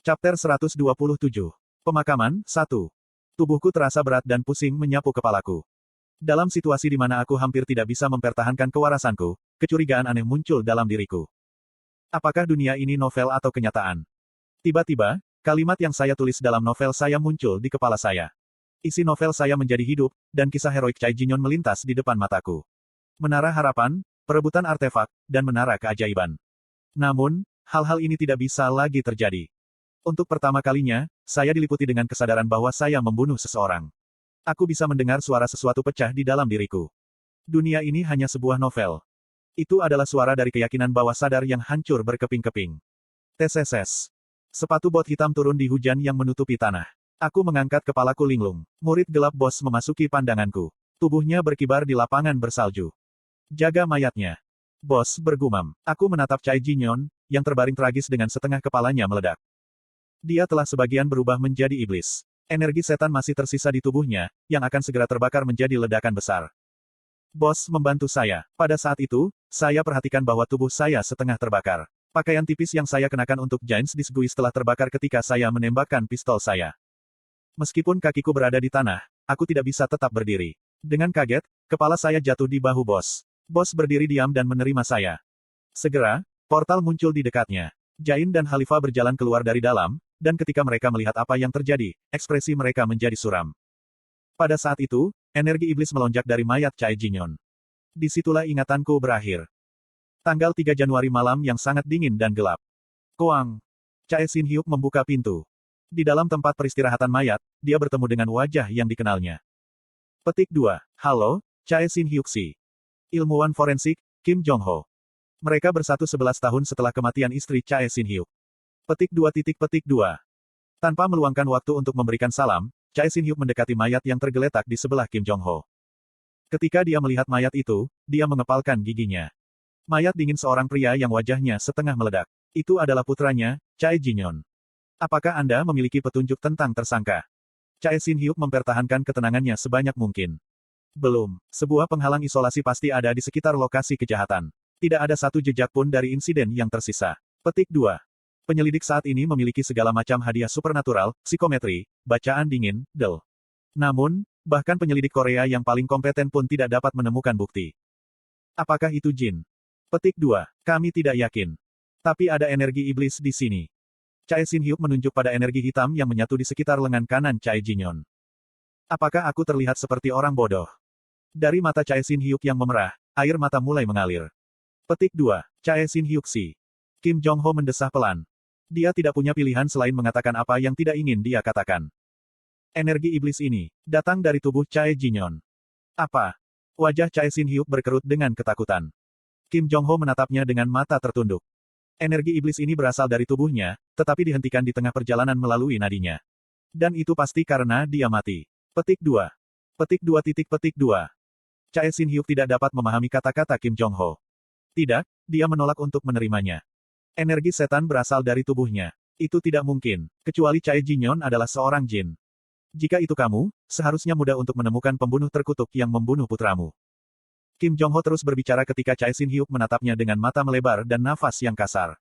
Chapter 127. Pemakaman, 1. Tubuhku terasa berat dan pusing menyapu kepalaku. Dalam situasi di mana aku hampir tidak bisa mempertahankan kewarasanku, kecurigaan aneh muncul dalam diriku. Apakah dunia ini novel atau kenyataan? Tiba-tiba, kalimat yang saya tulis dalam novel saya muncul di kepala saya. Isi novel saya menjadi hidup, dan kisah heroik Cai Jinyon melintas di depan mataku. Menara harapan, perebutan artefak, dan menara keajaiban. Namun, hal-hal ini tidak bisa lagi terjadi. Untuk pertama kalinya, saya diliputi dengan kesadaran bahwa saya membunuh seseorang. Aku bisa mendengar suara sesuatu pecah di dalam diriku. Dunia ini hanya sebuah novel. Itu adalah suara dari keyakinan bawah sadar yang hancur berkeping-keping. Teseses. Sepatu bot hitam turun di hujan yang menutupi tanah. Aku mengangkat kepalaku linglung. Murid gelap bos memasuki pandanganku. Tubuhnya berkibar di lapangan bersalju. Jaga mayatnya. Bos bergumam. Aku menatap Cai Jinyon, yang terbaring tragis dengan setengah kepalanya meledak. Dia telah sebagian berubah menjadi iblis. Energi setan masih tersisa di tubuhnya, yang akan segera terbakar menjadi ledakan besar. Bos membantu saya. Pada saat itu, saya perhatikan bahwa tubuh saya setengah terbakar. Pakaian tipis yang saya kenakan untuk Giants Disguise telah terbakar ketika saya menembakkan pistol saya. Meskipun kakiku berada di tanah, aku tidak bisa tetap berdiri. Dengan kaget, kepala saya jatuh di bahu bos. Bos berdiri diam dan menerima saya. Segera, portal muncul di dekatnya. Jain dan Khalifah berjalan keluar dari dalam, dan ketika mereka melihat apa yang terjadi, ekspresi mereka menjadi suram. Pada saat itu, energi iblis melonjak dari mayat Cai Jinyon. Disitulah ingatanku berakhir. Tanggal 3 Januari malam yang sangat dingin dan gelap. Koang. Cai Xin Hyuk membuka pintu. Di dalam tempat peristirahatan mayat, dia bertemu dengan wajah yang dikenalnya. Petik 2. Halo, Cai Xin Hyuk Si. Ilmuwan forensik, Kim Jong-ho. Mereka bersatu 11 tahun setelah kematian istri Cai Xin Hyuk. Petik 2. Tanpa meluangkan waktu untuk memberikan salam, Cai Xin Hyuk mendekati mayat yang tergeletak di sebelah Kim Jong-ho. Ketika dia melihat mayat itu, dia mengepalkan giginya. Mayat dingin seorang pria yang wajahnya setengah meledak. Itu adalah putranya, Cai Jinyon. Apakah Anda memiliki petunjuk tentang tersangka? Cai Xin Hyuk mempertahankan ketenangannya sebanyak mungkin. Belum. Sebuah penghalang isolasi pasti ada di sekitar lokasi kejahatan. Tidak ada satu jejak pun dari insiden yang tersisa. Petik 2. Penyelidik saat ini memiliki segala macam hadiah supernatural, psikometri, bacaan dingin, del. Namun, bahkan penyelidik Korea yang paling kompeten pun tidak dapat menemukan bukti. Apakah itu jin? Petik 2. Kami tidak yakin. Tapi ada energi iblis di sini. Cai Xin Hyuk menunjuk pada energi hitam yang menyatu di sekitar lengan kanan Cai Jinyon. Apakah aku terlihat seperti orang bodoh? Dari mata Cai Xin Hyuk yang memerah, air mata mulai mengalir. Petik 2. Cai Xin Hyuk Si. Kim Jong-ho mendesah pelan. Dia tidak punya pilihan selain mengatakan apa yang tidak ingin dia katakan. Energi iblis ini datang dari tubuh Cai Jinyon. Apa? Wajah Cai Xin Hyuk berkerut dengan ketakutan. Kim Jong-ho menatapnya dengan mata tertunduk. Energi iblis ini berasal dari tubuhnya, tetapi dihentikan di tengah perjalanan melalui nadinya. Dan itu pasti karena dia mati. Petik 2. Petik 2. Cai Xin Hyuk tidak dapat memahami kata-kata Kim Jong-ho. Tidak, dia menolak untuk menerimanya. Energi setan berasal dari tubuhnya. Itu tidak mungkin, kecuali Cai Jinyon adalah seorang jin. Jika itu kamu, seharusnya mudah untuk menemukan pembunuh terkutuk yang membunuh putramu. Kim Jong-ho terus berbicara ketika Cai Xin Hyuk menatapnya dengan mata melebar dan nafas yang kasar.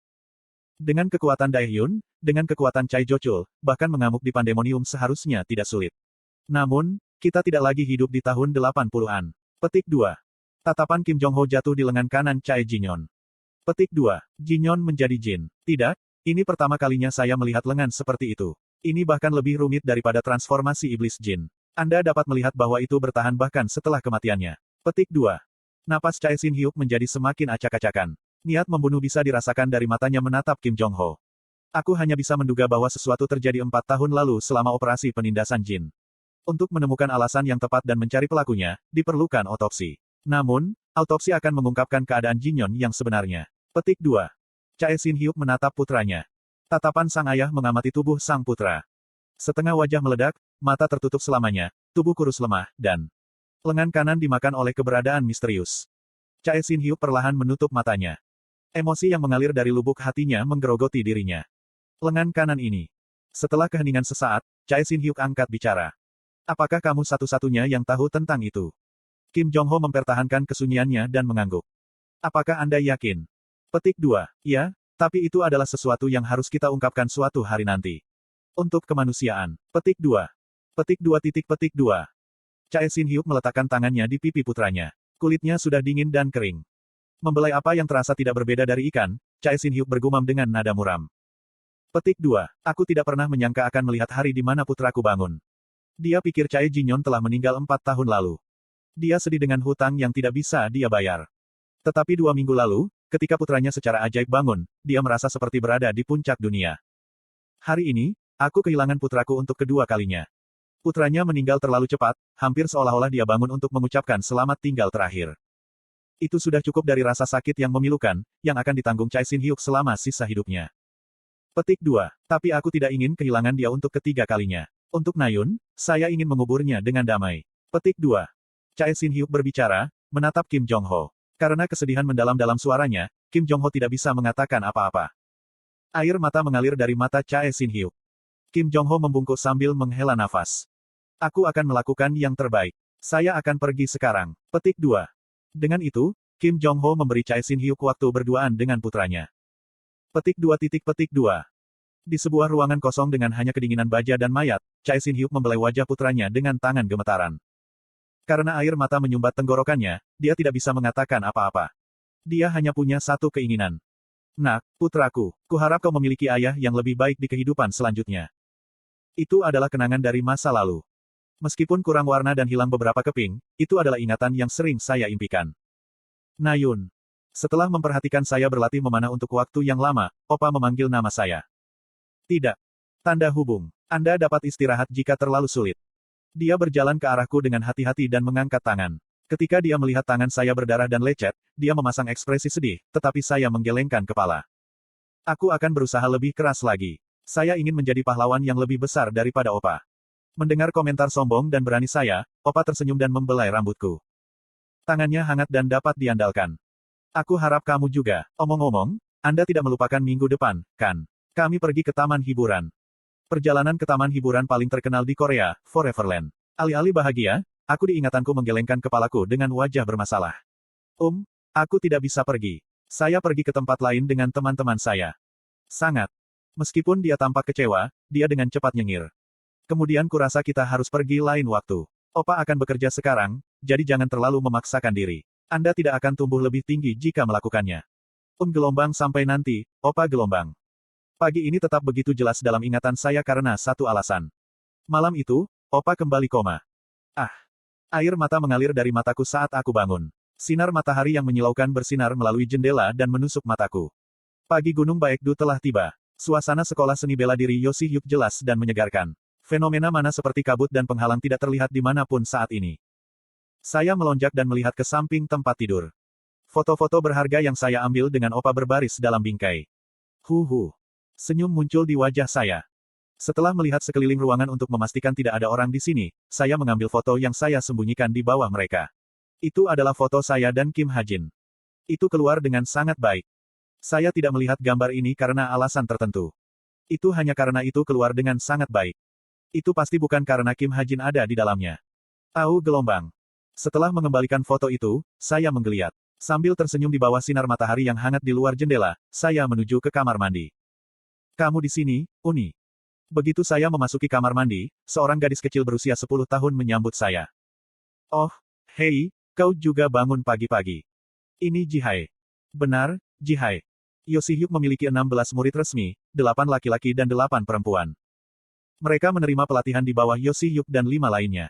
Dengan kekuatan Daehyun, dengan kekuatan Cai Jochul, bahkan mengamuk di pandemonium seharusnya tidak sulit. Namun, kita tidak lagi hidup di tahun 80-an. Petik 2. Tatapan Kim Jong-ho jatuh di lengan kanan Cai Jinyon. Petik 2. Jinyon menjadi jin. Tidak, ini pertama kalinya saya melihat lengan seperti itu. Ini bahkan lebih rumit daripada transformasi iblis jin. Anda dapat melihat bahwa itu bertahan bahkan setelah kematiannya. Petik 2. Napas Cai Xin Hyuk menjadi semakin acak-acakan. Niat membunuh bisa dirasakan dari matanya menatap Kim Jong-ho. Aku hanya bisa menduga bahwa sesuatu terjadi 4 tahun lalu selama operasi penindasan jin. Untuk menemukan alasan yang tepat dan mencari pelakunya, diperlukan otopsi. Namun, autopsi akan mengungkapkan keadaan Jinyon yang sebenarnya. Petik 2. Cai Xin Hyuk menatap putranya. Tatapan sang ayah mengamati tubuh sang putra. Setengah wajah meledak, mata tertutup selamanya, tubuh kurus lemah, dan lengan kanan dimakan oleh keberadaan misterius. Cai Xin Hyuk perlahan menutup matanya. Emosi yang mengalir dari lubuk hatinya menggerogoti dirinya. Lengan kanan ini. Setelah keheningan sesaat, Cai Xin Hyuk angkat bicara. Apakah kamu satu-satunya yang tahu tentang itu? Kim Jong-ho mempertahankan kesunyiannya dan mengangguk. Apakah Anda yakin? Petik 2. Ya, Tapi itu adalah sesuatu yang harus kita ungkapkan suatu hari nanti. Untuk kemanusiaan. Petik 2. Petik 2. Chae Sin Hyuk meletakkan tangannya di pipi putranya. Kulitnya sudah dingin dan kering. Membelai apa yang terasa tidak berbeda dari ikan, Chae Sin Hyuk bergumam dengan nada muram. Petik 2. Aku tidak pernah menyangka akan melihat hari di mana putraku bangun. Dia pikir Chae Jinyon telah meninggal 4 tahun lalu. Dia sedih dengan hutang yang tidak bisa dia bayar. Tetapi 2 minggu lalu, ketika putranya secara ajaib bangun, dia merasa seperti berada di puncak dunia. Hari ini, aku kehilangan putraku untuk kedua kalinya. Putranya meninggal terlalu cepat, hampir seolah-olah dia bangun untuk mengucapkan selamat tinggal terakhir. Itu sudah cukup dari rasa sakit yang memilukan, yang akan ditanggung Chae Sin Hyuk selama sisa hidupnya. Petik 2. Tapi aku tidak ingin kehilangan dia untuk ketiga kalinya. Untuk Nayun, saya ingin menguburnya dengan damai. Petik 2. Chae Sin Hyuk berbicara, menatap Kim Jong Ho. Karena kesedihan mendalam dalam suaranya, Kim Jong Ho tidak bisa mengatakan apa-apa. Air mata mengalir dari mata Chae Sin Hyuk. Kim Jong Ho membungkuk sambil menghela nafas. Aku akan melakukan yang terbaik. Saya akan pergi sekarang. Petik 2. Dengan itu, Kim Jong Ho memberi Chae Sin Hyuk waktu berduaan dengan putranya. Petik 2. Di sebuah ruangan kosong dengan hanya kedinginan baja dan mayat, Chae Sin Hyuk membelai wajah putranya dengan tangan gemetaran. Karena air mata menyumbat tenggorokannya, dia tidak bisa mengatakan apa-apa. Dia hanya punya satu keinginan. Nak, putraku, kuharap kau memiliki ayah yang lebih baik di kehidupan selanjutnya. Itu adalah kenangan dari masa lalu. Meskipun kurang warna dan hilang beberapa keping, itu adalah ingatan yang sering saya impikan. Nayun. Setelah memperhatikan saya berlatih memanah untuk waktu yang lama, Opa memanggil nama saya. Tidak. Tanda hubung. Anda dapat istirahat jika terlalu sulit. Dia berjalan ke arahku dengan hati-hati dan mengangkat tangan. Ketika dia melihat tangan saya berdarah dan lecet, dia memasang ekspresi sedih, tetapi saya menggelengkan kepala. Aku akan berusaha lebih keras lagi. Saya ingin menjadi pahlawan yang lebih besar daripada Opa. Mendengar komentar sombong dan berani saya, Opa tersenyum dan membelai rambutku. Tangannya hangat dan dapat diandalkan. Aku harap kamu juga. Omong-omong, Anda tidak melupakan minggu depan, kan? Kami pergi ke taman hiburan. Perjalanan ke taman hiburan paling terkenal di Korea, Foreverland. Alih-alih bahagia, aku diingatanku menggelengkan kepalaku dengan wajah bermasalah. Aku tidak bisa pergi. Saya pergi ke tempat lain dengan teman-teman saya. Sangat. Meskipun dia tampak kecewa, dia dengan cepat nyengir. Kemudian kurasa kita harus pergi lain waktu. Opa akan bekerja sekarang, jadi jangan terlalu memaksakan diri. Anda tidak akan tumbuh lebih tinggi jika melakukannya. Gelombang sampai nanti, Opa gelombang. Pagi ini tetap begitu jelas dalam ingatan saya karena satu alasan. Malam itu, Opa kembali koma. Air mata mengalir dari mataku saat aku bangun. Sinar matahari yang menyilaukan bersinar melalui jendela dan menusuk mataku. Pagi Gunung Baekdu telah tiba. Suasana sekolah seni bela diri Yosi Hyuk jelas dan menyegarkan. Fenomena mana seperti kabut dan penghalang tidak terlihat dimanapun saat ini. Saya melonjak dan melihat ke samping tempat tidur. Foto-foto berharga yang saya ambil dengan Opa berbaris dalam bingkai. Senyum muncul di wajah saya. Setelah melihat sekeliling ruangan untuk memastikan tidak ada orang di sini, saya mengambil foto yang saya sembunyikan di bawah mereka. Itu adalah foto saya dan Kim Ha-jin. Itu keluar dengan sangat baik. Saya tidak melihat gambar ini karena alasan tertentu. Itu hanya karena itu keluar dengan sangat baik. Itu pasti bukan karena Kim Ha-jin ada di dalamnya. Gelombang. Setelah mengembalikan foto itu, saya menggeliat. Sambil tersenyum di bawah sinar matahari yang hangat di luar jendela, saya menuju ke kamar mandi. Kamu di sini, Uni. Begitu saya memasuki kamar mandi, seorang gadis kecil berusia 10 tahun menyambut saya. Oh, hei, kau juga bangun pagi-pagi. Ini Ji-hae. Benar, Ji-hae. Yosi Hyuk memiliki 16 murid resmi, 8 laki-laki dan 8 perempuan. Mereka menerima pelatihan di bawah Yosi Hyuk dan 5 lainnya.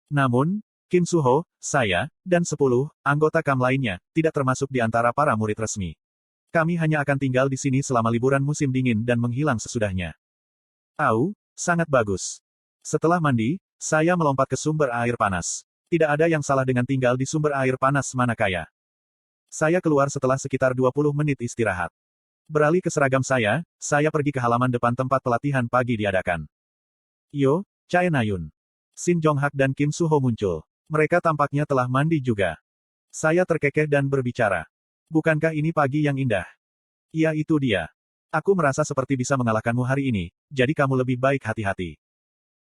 Namun, Kim Suho, saya, dan 10 anggota KAM lainnya, tidak termasuk di antara para murid resmi. Kami hanya akan tinggal di sini selama liburan musim dingin dan menghilang sesudahnya. Sangat bagus. Setelah mandi, saya melompat ke sumber air panas. Tidak ada yang salah dengan tinggal di sumber air panas mana kaya. Saya keluar setelah sekitar 20 menit istirahat. Beralih ke seragam saya pergi ke halaman depan tempat pelatihan pagi diadakan. Chae Nayun, Shin Jong-hak dan Kim Suho muncul. Mereka tampaknya telah mandi juga. Saya terkekeh dan berbicara. Bukankah ini pagi yang indah? Iya itu dia. Aku merasa seperti bisa mengalahkanmu hari ini, jadi kamu lebih baik hati-hati.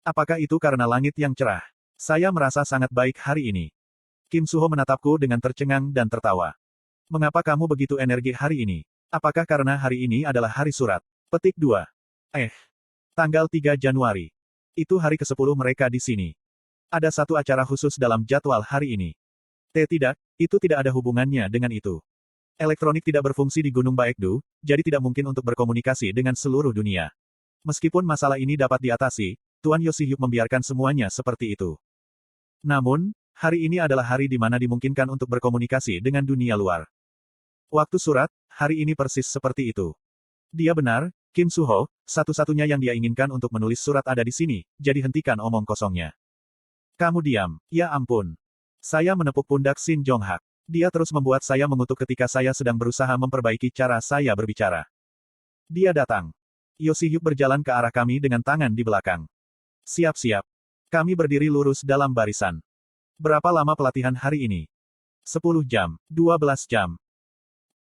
Apakah itu karena langit yang cerah? Saya merasa sangat baik hari ini. Kim Suho menatapku dengan tercengang dan tertawa. Mengapa kamu begitu energi hari ini? Apakah karena hari ini adalah hari surat? Petik 2. Tanggal 3 Januari. Itu hari ke-10 mereka di sini. Ada satu acara khusus dalam jadwal hari ini. Tidak, itu tidak ada hubungannya dengan itu. Elektronik tidak berfungsi di Gunung Baekdu, jadi tidak mungkin untuk berkomunikasi dengan seluruh dunia. Meskipun masalah ini dapat diatasi, Tuan Yoshihyuk membiarkan semuanya seperti itu. Namun, hari ini adalah hari di mana dimungkinkan untuk berkomunikasi dengan dunia luar. Waktu surat, hari ini persis seperti itu. Dia benar, Kim Suho, satu-satunya yang dia inginkan untuk menulis surat ada di sini, jadi hentikan omong kosongnya. Kamu diam, ya ampun. Saya menepuk pundak Shin Jong-hak. Dia terus membuat saya mengutuk ketika saya sedang berusaha memperbaiki cara saya berbicara. Dia datang. Yoshihyuk berjalan ke arah kami dengan tangan di belakang. Siap-siap. Kami berdiri lurus dalam barisan. Berapa lama pelatihan hari ini? 10 jam, 12 jam.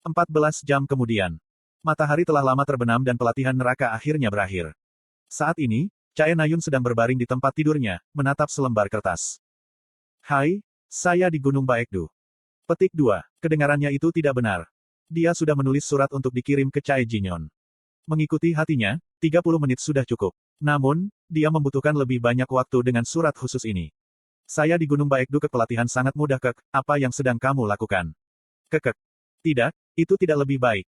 14 jam kemudian. Matahari telah lama terbenam dan pelatihan neraka akhirnya berakhir. Saat ini, Chae Nayun sedang berbaring di tempat tidurnya, menatap selembar kertas. Hai, saya di Gunung Baekdu. Petik 2. Kedengarannya itu tidak benar. Dia sudah menulis surat untuk dikirim ke Chae Jinyon. Mengikuti hatinya, 30 menit sudah cukup. Namun, dia membutuhkan lebih banyak waktu dengan surat khusus ini. Saya di Gunung Baekdu ke pelatihan sangat mudah kek, apa yang sedang kamu lakukan? Kekek. Tidak, itu tidak lebih baik.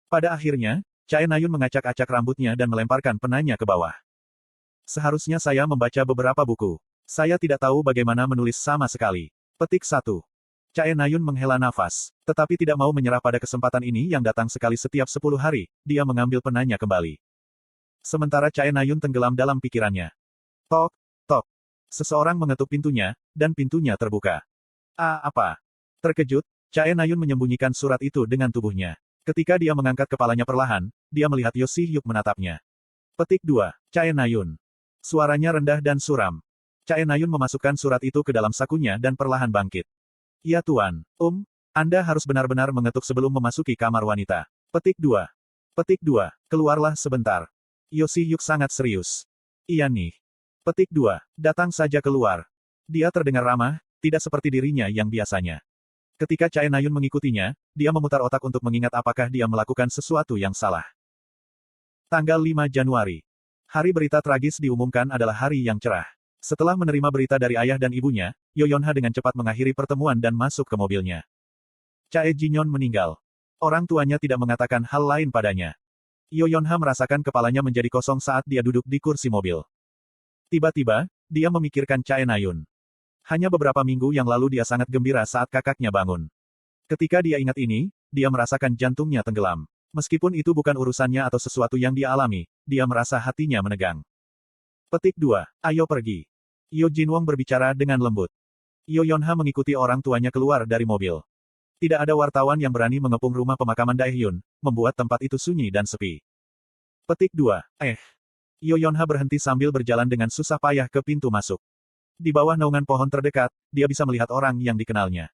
Pada akhirnya, Chae Nayun mengacak-acak rambutnya dan melemparkan penanya ke bawah. Seharusnya saya membaca beberapa buku. Saya tidak tahu bagaimana menulis sama sekali. Petik 1. Chae Nayun menghela nafas, tetapi tidak mau menyerah pada kesempatan ini yang datang sekali setiap 10 hari, dia mengambil penanya kembali. Sementara Chae Nayun tenggelam dalam pikirannya. Tok, tok. Seseorang mengetuk pintunya, dan pintunya terbuka. Apa? Terkejut, Chae Nayun menyembunyikan surat itu dengan tubuhnya. Ketika dia mengangkat kepalanya perlahan, dia melihat Yoshihyuk menatapnya. Petik 2. Chae Nayun. Suaranya rendah dan suram. Chae Nayun memasukkan surat itu ke dalam sakunya dan perlahan bangkit. Ya Tuan, Anda harus benar-benar mengetuk sebelum memasuki kamar wanita. Petik 2. Petik 2. Keluarlah sebentar. Yoshihyuk sangat serius. Iya nih. Petik 2. Datang saja keluar. Dia terdengar ramah, tidak seperti dirinya yang biasanya. Ketika Chae Nayun mengikutinya, dia memutar otak untuk mengingat apakah dia melakukan sesuatu yang salah. Tanggal 5 Januari. Hari berita tragis diumumkan adalah hari yang cerah. Setelah menerima berita dari ayah dan ibunya, Yoyonha dengan cepat mengakhiri pertemuan dan masuk ke mobilnya. Chae Jinyon meninggal. Orang tuanya tidak mengatakan hal lain padanya. Yoyonha merasakan kepalanya menjadi kosong saat dia duduk di kursi mobil. Tiba-tiba, dia memikirkan Chae Nayun. Hanya beberapa minggu yang lalu dia sangat gembira saat kakaknya bangun. Ketika dia ingat ini, dia merasakan jantungnya tenggelam. Meskipun itu bukan urusannya atau sesuatu yang dia alami, dia merasa hatinya menegang. Petik 2. Ayo pergi. Yo Jinwong berbicara dengan lembut. Yoyonha mengikuti orang tuanya keluar dari mobil. Tidak ada wartawan yang berani mengepung rumah pemakaman Daehyun, membuat tempat itu sunyi dan sepi. Petik 2. Yoyonha berhenti sambil berjalan dengan susah payah ke pintu masuk. Di bawah naungan pohon terdekat, dia bisa melihat orang yang dikenalnya.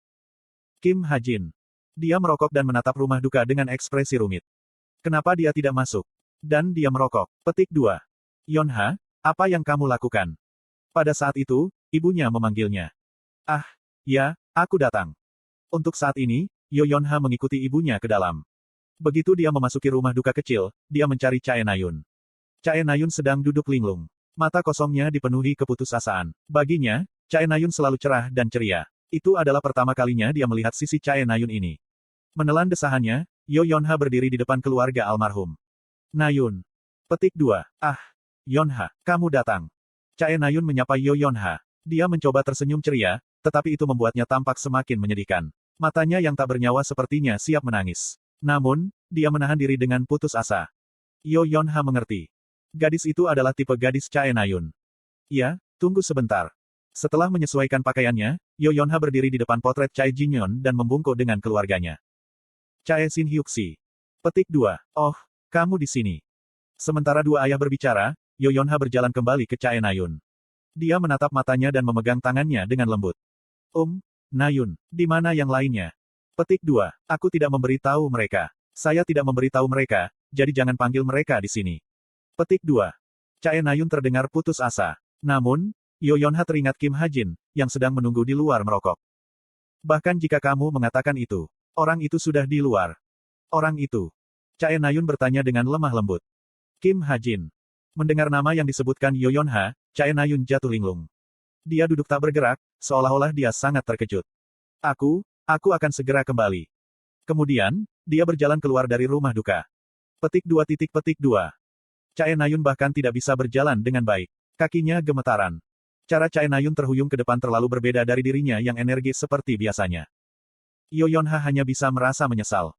Kim Ha-jin. Dia merokok dan menatap rumah duka dengan ekspresi rumit. Kenapa dia tidak masuk? Dan dia merokok. Petik 2. Yonha, apa yang kamu lakukan? Pada saat itu, ibunya memanggilnya. Ya, aku datang. Untuk saat ini, Yoyonha mengikuti ibunya ke dalam. Begitu dia memasuki rumah duka kecil, dia mencari Chae Nayun. Chae Nayun sedang duduk linglung. Mata kosongnya dipenuhi keputusasaan. Baginya, Chae Nayun selalu cerah dan ceria. Itu adalah pertama kalinya dia melihat sisi Chae Nayun ini. Menelan desahannya, Yoyonha berdiri di depan keluarga almarhum. Nayun. Petik 2. Yonha, kamu datang. Chae Nayun menyapa Yoyonha. Dia mencoba tersenyum ceria, tetapi itu membuatnya tampak semakin menyedihkan. Matanya yang tak bernyawa sepertinya siap menangis. Namun, dia menahan diri dengan putus asa. Yoyonha mengerti. Gadis itu adalah tipe gadis Chae Nayun. Ya, tunggu sebentar. Setelah menyesuaikan pakaiannya, Yoyonha berdiri di depan potret Chae Jinyon dan membungkuk dengan keluarganya. Chae Shin-hyuk-si. Petik 2. Oh, kamu di sini. Sementara dua ayah berbicara, Yoyonha berjalan kembali ke Chae Nayun. Dia menatap matanya dan memegang tangannya dengan lembut. Nayun, di mana yang lainnya? Petik 2. Aku tidak memberitahu mereka. Saya tidak memberitahu mereka, jadi jangan panggil mereka di sini. Petik 2. Chae Nayun terdengar putus asa. Namun, Yoyonha teringat Kim Ha-jin, yang sedang menunggu di luar merokok. Bahkan jika kamu mengatakan itu, orang itu sudah di luar. Orang itu. Chae Nayun bertanya dengan lemah lembut. Kim Ha-jin. Mendengar nama yang disebutkan Yoyon Ha, Chae Nayun jatuh linglung. Dia duduk tak bergerak, seolah-olah dia sangat terkejut. Aku akan segera kembali. Kemudian, dia berjalan keluar dari rumah duka. Petik 2. Chae Nayun bahkan tidak bisa berjalan dengan baik. Kakinya gemetaran. Cara Chae Nayun terhuyung ke depan terlalu berbeda dari dirinya yang energis seperti biasanya. Yoyon Ha hanya bisa merasa menyesal.